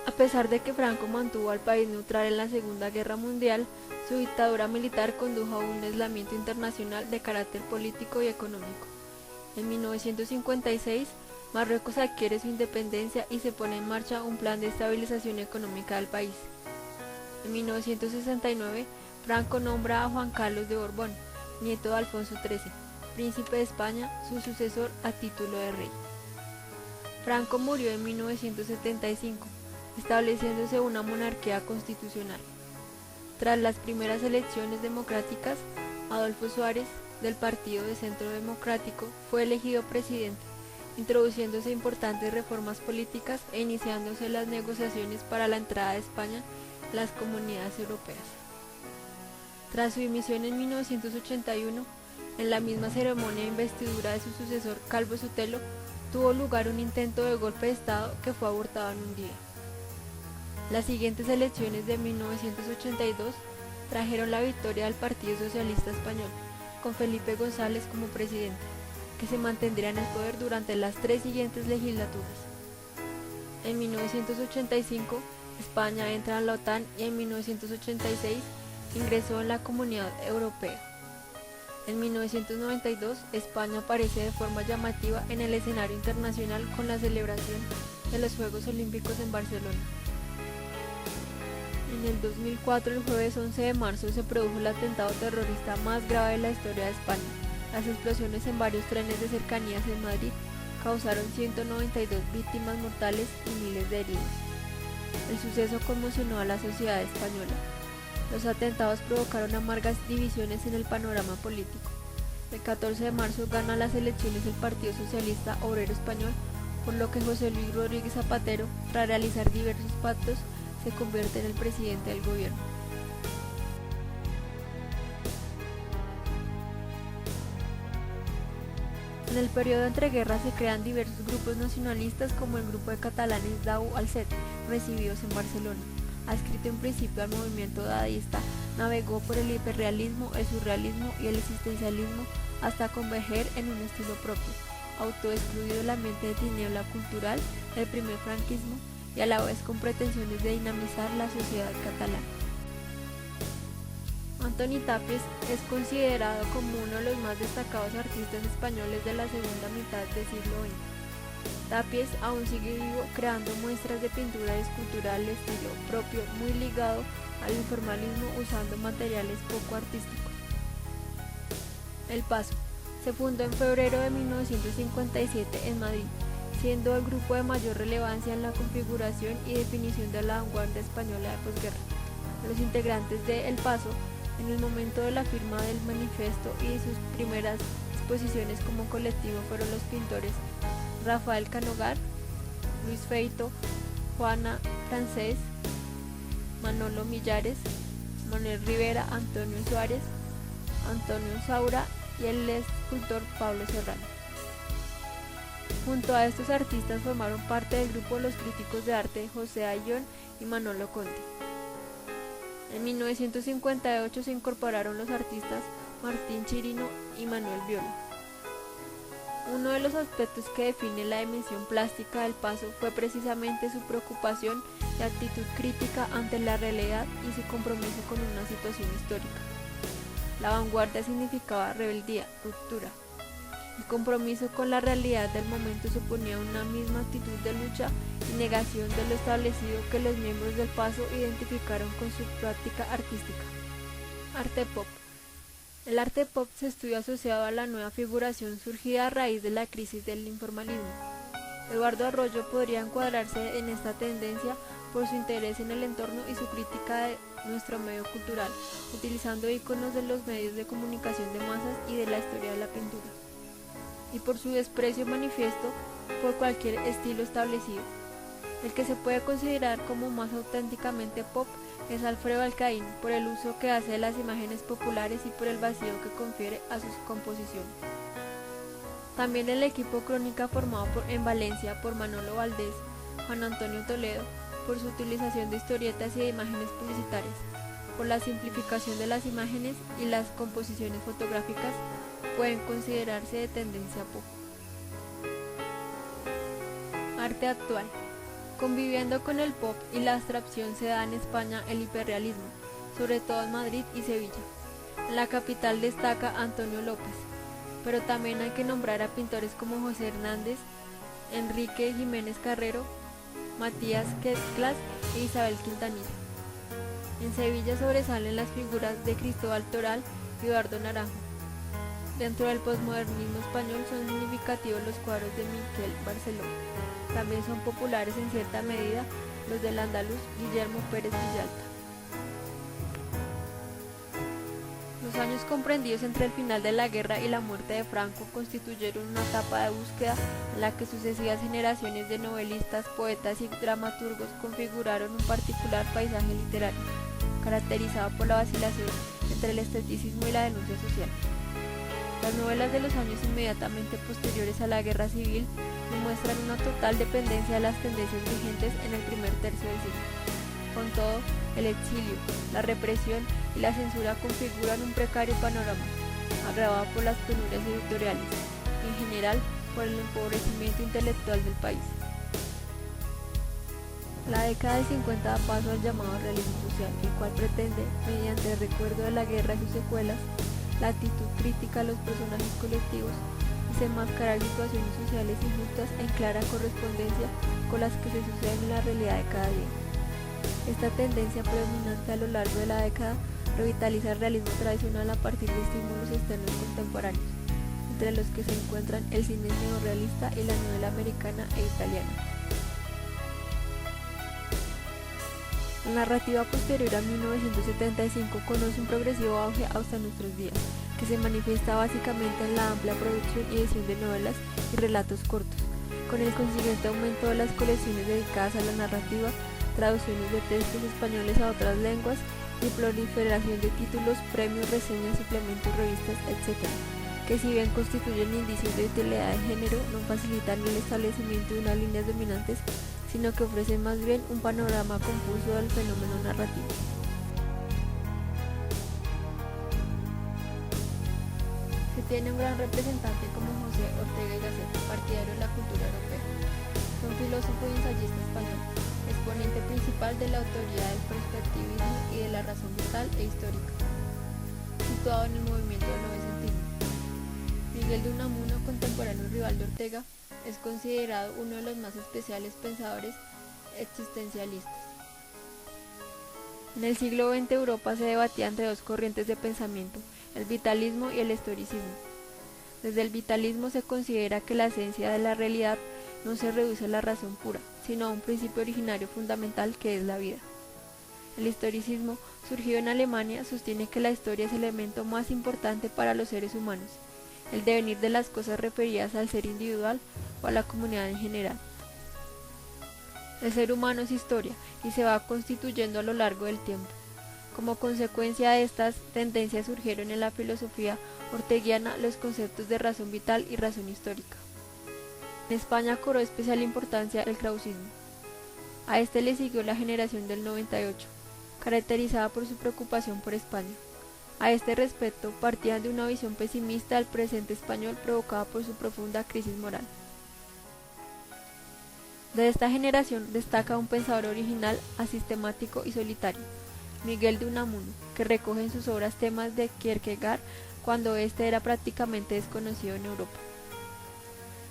A pesar de que Franco mantuvo al país neutral en la Segunda Guerra Mundial, su dictadura militar condujo a un aislamiento internacional de carácter político y económico. En 1956, Marruecos adquiere su independencia y se pone en marcha un plan de estabilización económica del país. En 1969, Franco nombra a Juan Carlos de Borbón, nieto de Alfonso XIII, príncipe de España, su sucesor a título de rey. Franco murió en 1975, estableciéndose una monarquía constitucional. Tras las primeras elecciones democráticas, Adolfo Suárez, del Partido de Centro Democrático, fue elegido presidente, introduciéndose importantes reformas políticas e iniciándose las negociaciones para la entrada de España en las comunidades europeas. Tras su dimisión en 1981, en la misma ceremonia de investidura de su sucesor Calvo Sotelo, tuvo lugar un intento de golpe de Estado que fue abortado en un día. Las siguientes elecciones de 1982 trajeron la victoria del Partido Socialista Español, con Felipe González como presidente, que se mantendría en el poder durante las 3 siguientes legislaturas. En 1985, España entra en la OTAN y en 1986 ingresó en la Comunidad Europea. En 1992, España aparece de forma llamativa en el escenario internacional con la celebración de los Juegos Olímpicos en Barcelona. En el 2004, el jueves 11 de marzo, se produjo el atentado terrorista más grave de la historia de España. Las explosiones en varios trenes de cercanías en Madrid causaron 192 víctimas mortales y miles de heridos. El suceso conmocionó a la sociedad española. Los atentados provocaron amargas divisiones en el panorama político. El 14 de marzo gana las elecciones el Partido Socialista Obrero Español, por lo que José Luis Rodríguez Zapatero, tras realizar diversos pactos, se convierte en el presidente del gobierno. En el periodo entre guerras se crean diversos grupos nacionalistas como el grupo de catalanes Dau Alcet, recibidos en Barcelona. Adscrito en principio al movimiento dadaísta, navegó por el hiperrealismo, el surrealismo y el existencialismo hasta converger en un estilo propio, autoexcluido del ambiente de tiniebla cultural del primer franquismo y a la vez con pretensiones de dinamizar la sociedad catalana. Antoni Tàpies es considerado como uno de los más destacados artistas españoles de la segunda mitad del siglo XX. Tàpies aún sigue vivo, creando muestras de pintura y escultura al estilo propio, muy ligado al informalismo, usando materiales poco artísticos. El Paso se fundó en febrero de 1957 en Madrid, siendo el grupo de mayor relevancia en la configuración y definición de la vanguardia española de posguerra. Los integrantes de El Paso, en el momento de la firma del manifiesto y de sus primeras exposiciones como colectivo, fueron los pintores Rafael Canogar, Luis Feito, Juana Francés, Manolo Millares, Manuel Rivera, Antonio Suárez, Antonio Saura y el escultor Pablo Serrano. Junto a estos artistas formaron parte del grupo los críticos de arte José Ayllón y Manolo Conte. En 1958 se incorporaron los artistas Martín Chirino y Manuel Viola. Uno de los aspectos que define la dimensión plástica del Paso fue precisamente su preocupación y actitud crítica ante la realidad y su compromiso con una situación histórica. La vanguardia significaba rebeldía, ruptura. El compromiso con la realidad del momento suponía una misma actitud de lucha y negación de lo establecido que los miembros del Paso identificaron con su práctica artística. Arte pop. El arte pop se estudia asociado a la nueva figuración surgida a raíz de la crisis del informalismo. Eduardo Arroyo podría encuadrarse en esta tendencia por su interés en el entorno y su crítica de nuestro medio cultural, utilizando íconos de los medios de comunicación de masas y de la historia de la pintura, y por su desprecio manifiesto por cualquier estilo establecido. El que se puede considerar como más auténticamente pop es Alfredo Alcaín, por el uso que hace de las imágenes populares y por el vacío que confiere a sus composiciones. También el equipo Crónica, formado en Valencia por Manolo Valdés, Juan Antonio Toledo, por su utilización de historietas y de imágenes publicitarias, por la simplificación de las imágenes y las composiciones fotográficas, pueden considerarse de tendencia pop. Arte actual. Conviviendo con el pop y la abstracción se da en España el hiperrealismo, sobre todo en Madrid y Sevilla. En la capital destaca Antonio López, pero también hay que nombrar a pintores como José Hernández, Enrique Jiménez Carrero, Matías Quetglas e Isabel Quintanilla. En Sevilla sobresalen las figuras de Cristóbal Toral y Eduardo Naranjo. Dentro del posmodernismo español son significativos los cuadros de Miquel Barceló. También son populares en cierta medida los del andaluz Guillermo Pérez Villalta. Los años comprendidos entre el final de la guerra y la muerte de Franco constituyeron una etapa de búsqueda en la que sucesivas generaciones de novelistas, poetas y dramaturgos configuraron un particular paisaje literario, caracterizado por la vacilación entre el esteticismo y la denuncia social. Las novelas de los años inmediatamente posteriores a la guerra civil demuestran una total dependencia de las tendencias vigentes en el primer tercio del siglo. Con todo, el exilio, la represión y la censura configuran un precario panorama, agravado por las penurias editoriales y en general por el empobrecimiento intelectual del país. La década del 50 da paso al llamado realismo social, el cual pretende, mediante el recuerdo de la guerra y sus secuelas, la actitud crítica a los personajes colectivos, desenmascarar situaciones sociales injustas en clara correspondencia con las que se suceden en la realidad de cada día. Esta tendencia predominante a lo largo de la década revitaliza el realismo tradicional a partir de estímulos externos contemporáneos, entre los que se encuentran el cine neorrealista y la novela americana e italiana. La narrativa posterior a 1975 conoce un progresivo auge hasta nuestros días, que se manifiesta básicamente en la amplia producción y edición de novelas y relatos cortos, con el consiguiente aumento de las colecciones dedicadas a la narrativa, traducciones de textos españoles a otras lenguas y proliferación de títulos, premios, reseñas, suplementos, revistas, etc., que si bien constituyen indicios de utilidad de género, no facilitan el establecimiento de unas líneas dominantes, sino que ofrecen más bien un panorama confuso del fenómeno narrativo. Se tiene un gran representante como José Ortega y Gasset, partidario de la cultura europea. Fue un filósofo y ensayista español, exponente principal de la autoridad del perspectivismo y de la razón vital e histórica, situado en el movimiento del novecentismo. Miguel de Unamuno, contemporáneo rival de Ortega, es considerado uno de los más especiales pensadores existencialistas. En el siglo XX Europa se debatía entre dos corrientes de pensamiento, el vitalismo y el historicismo. Desde el vitalismo se considera que la esencia de la realidad no se reduce a la razón pura, sino a un principio originario fundamental que es la vida. El historicismo, surgido en Alemania, sostiene que la historia es el elemento más importante para los seres humanos, el devenir de las cosas referidas al ser individual o a la comunidad en general. El ser humano es historia y se va constituyendo a lo largo del tiempo. Como consecuencia de estas tendencias surgieron en la filosofía orteguiana los conceptos de razón vital y razón histórica. En España cobró especial importancia el krausismo. A este le siguió la generación del 98, caracterizada por su preocupación por España. A este respecto, partían de una visión pesimista del presente español provocada por su profunda crisis moral. De esta generación destaca un pensador original, asistemático y solitario, Miguel de Unamuno, que recoge en sus obras temas de Kierkegaard cuando éste era prácticamente desconocido en Europa.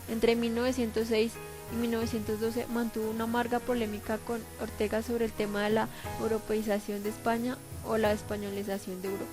Entre 1906 y 1912 mantuvo una amarga polémica con Ortega sobre el tema de la europeización de España o la españolización de Europa.